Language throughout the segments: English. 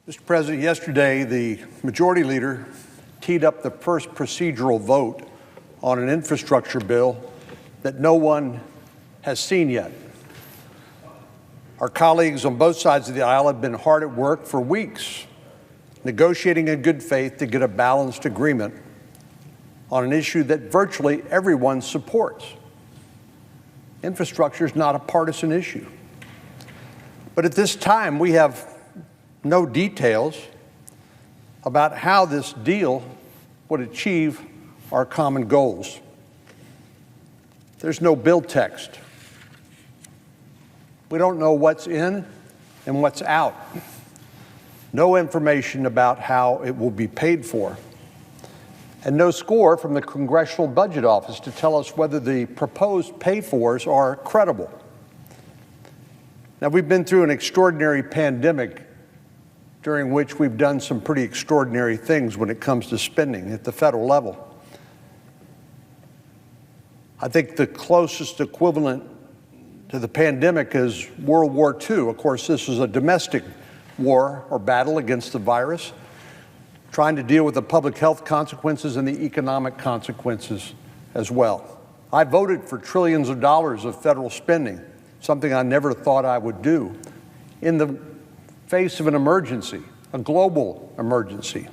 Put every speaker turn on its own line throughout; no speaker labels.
Mr. President, yesterday the Majority Leader teed up the first procedural vote on an infrastructure bill that no one has seen yet. Our colleagues on both sides of the aisle have been hard at work for weeks, negotiating in good faith to get a balanced agreement on an issue that virtually everyone supports. Infrastructure is not a partisan issue. But at this time, we have no details about how this deal would achieve our common goals. There's no bill text. We don't know what's in and what's out. No information about how it will be paid for. And no score from the Congressional Budget Office to tell us whether the proposed pay-fors are credible. Now, we've been through an extraordinary pandemic during which we've done some pretty extraordinary things when it comes to spending at the federal level. I think the closest equivalent to the pandemic is World War II. Of course, this was a domestic war or battle against the virus, trying to deal with the public health consequences and the economic consequences as well. I voted for trillions of dollars of federal spending, something I never thought I would do, in the face of an emergency, a global emergency.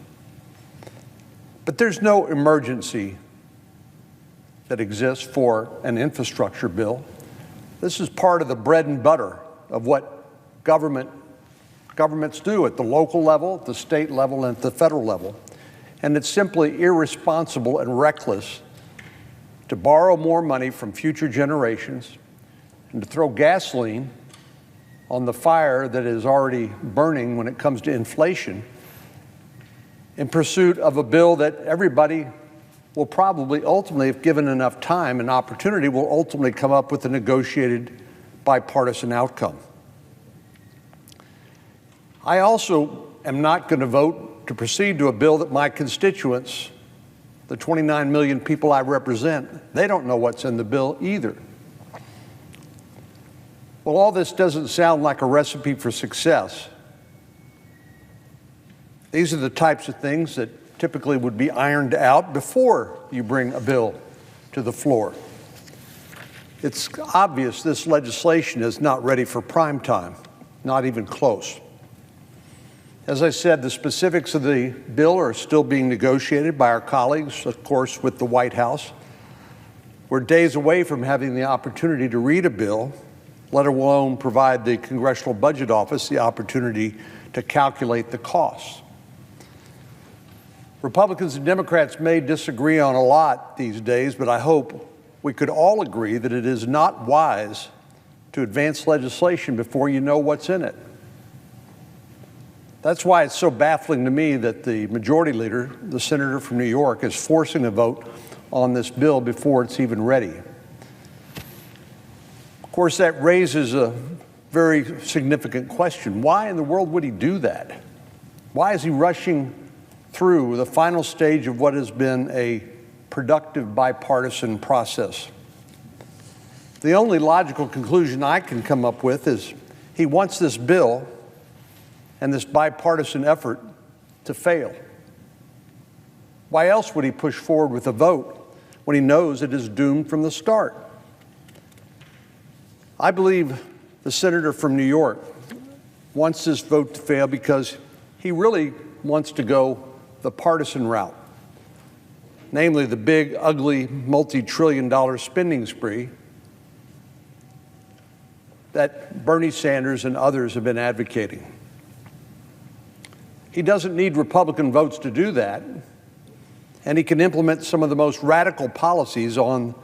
But there's no emergency that exists for an infrastructure bill. This is part of the bread and butter of what governments do at the local level, at the state level, and at the federal level. And it's simply irresponsible and reckless to borrow more money from future generations and to throw gasoline on the fire that is already burning when it comes to inflation in pursuit of a bill that everybody will probably ultimately, if given enough time and opportunity, will ultimately come up with a negotiated bipartisan outcome. I also am not going to vote to proceed to a bill that my constituents, the 29 million people I represent, they don't know what's in the bill either. Well, all this doesn't sound like a recipe for success. These are the types of things that typically would be ironed out before you bring a bill to the floor. It's obvious this legislation is not ready for prime time, not even close. As I said, the specifics of the bill are still being negotiated by our colleagues, of course, with the White House. We're days away from having the opportunity to read a bill, let alone provide the Congressional Budget Office the opportunity to calculate the costs. Republicans and Democrats may disagree on a lot these days, but I hope we could all agree that it is not wise to advance legislation before you know what's in it. That's why it's so baffling to me that the Majority Leader, the senator from New York, is forcing a vote on this bill before it's even ready. Of course, that raises a very significant question. Why in the world would he do that? Why is he rushing through the final stage of what has been a productive bipartisan process? The only logical conclusion I can come up with is he wants this bill and this bipartisan effort to fail. Why else would he push forward with a vote when he knows it is doomed from the start? I believe the senator from New York wants this vote to fail because he really wants to go the partisan route, namely the big, ugly, multi-trillion-dollar spending spree that Bernie Sanders and others have been advocating. He doesn't need Republican votes to do that, and he can implement some of the most radical policies on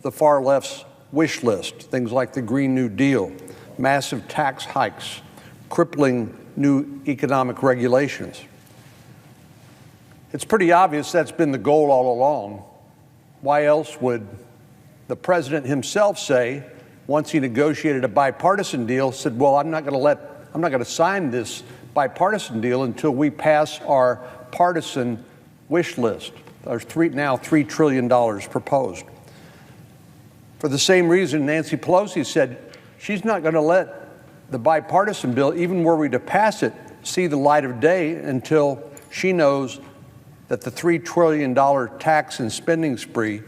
the far left's wish list, things like the Green New Deal, massive tax hikes, crippling new economic regulations. It's pretty obvious that's been the goal all along. Why else would the president himself say, once he negotiated a bipartisan deal, said, well, I'm not going to sign this bipartisan deal until we pass our partisan wish list. There's now $3 trillion proposed. For the same reason, Nancy Pelosi said she's not going to let the bipartisan bill, even were we to pass it, see the light of day until she knows that the $3 trillion tax and spending spree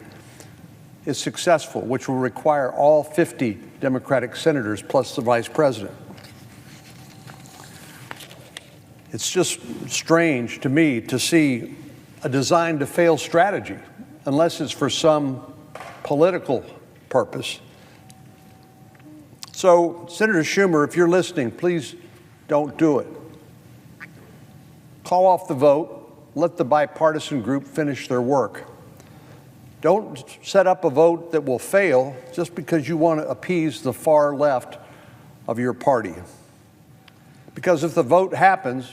is successful, which will require all 50 Democratic senators plus the vice president. It's just strange to me to see a designed to fail strategy, unless it's for some political purpose. So, Senator Schumer, if you're listening, please don't do it. Call off the vote. Let the bipartisan group finish their work. Don't set up a vote that will fail just because you want to appease the far left of your party. Because if the vote happens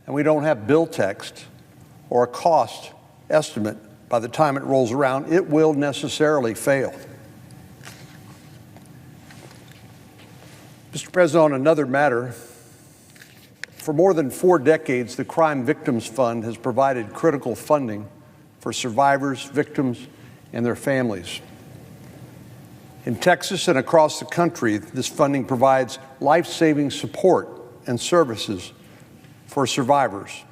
and we don't have bill text or a cost estimate by the time it rolls around, it will necessarily fail. Mr. President, on another matter, for more than 4 decades, the Crime Victims Fund has provided critical funding for survivors, victims, and their families. In Texas and across the country, this funding provides life-saving support and services for survivors.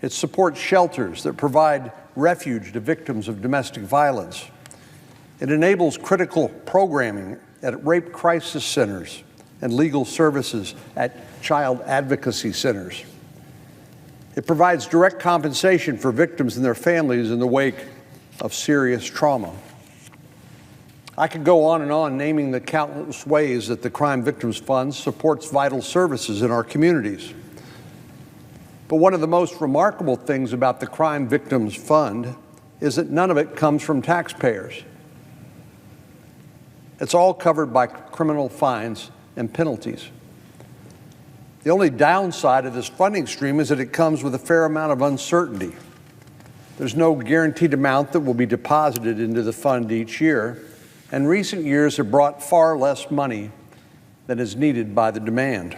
It supports shelters that provide refuge to victims of domestic violence. It enables critical programming at rape crisis centers and legal services at child advocacy centers. It provides direct compensation for victims and their families in the wake of serious trauma. I could go on and on naming the countless ways that the Crime Victims Fund supports vital services in our communities. But one of the most remarkable things about the Crime Victims Fund is that none of it comes from taxpayers. It's all covered by criminal fines and penalties. The only downside of this funding stream is that it comes with a fair amount of uncertainty. There's no guaranteed amount that will be deposited into the fund each year, and recent years have brought far less money than is needed by the demand.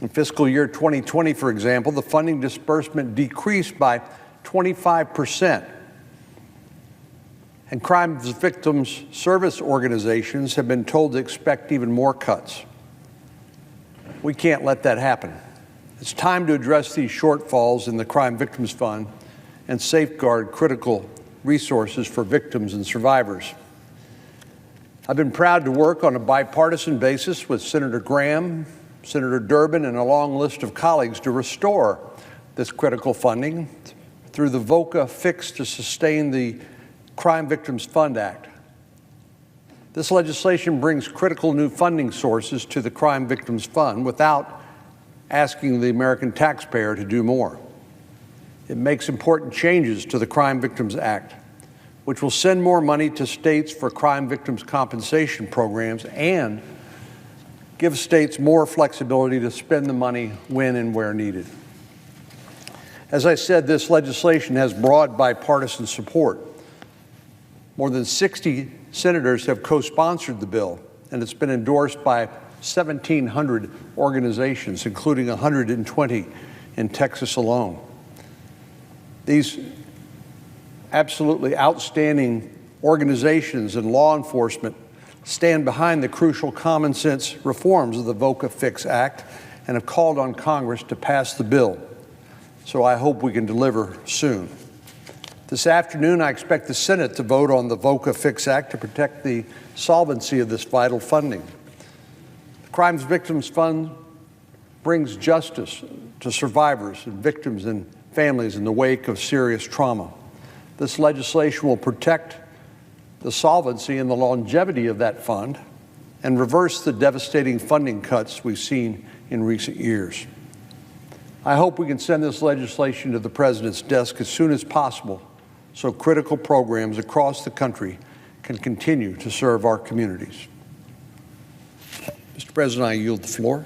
In fiscal year 2020, for example, the funding disbursement decreased by 25%. And crime victims service organizations have been told to expect even more cuts. We can't let that happen. It's time to address these shortfalls in the Crime Victims Fund and safeguard critical resources for victims and survivors. I've been proud to work on a bipartisan basis with Senator Graham, Senator Durbin, and a long list of colleagues to restore this critical funding through the VOCA Fix to Sustain the Crime Victims Fund Act. This legislation brings critical new funding sources to the Crime Victims Fund without asking the American taxpayer to do more. It makes important changes to the Crime Victims Act, which will send more money to states for crime victims compensation programs and give states more flexibility to spend the money when and where needed. As I said, this legislation has broad bipartisan support. More than 60 senators have co-sponsored the bill, and it's been endorsed by 1,700 organizations, including 120 in Texas alone. These absolutely outstanding organizations and law enforcement stand behind the crucial common sense reforms of the VOCA Fix Act and have called on Congress to pass the bill. So I hope we can deliver soon. This afternoon, I expect the Senate to vote on the VOCA Fix Act to protect the solvency of this vital funding. The Crime Victims Fund brings justice to survivors and victims and families in the wake of serious trauma. This legislation will protect the solvency and the longevity of that fund and reverse the devastating funding cuts we've seen in recent years. I hope we can send this legislation to the President's desk as soon as possible so critical programs across the country can continue to serve our communities. Mr. President, I yield the floor.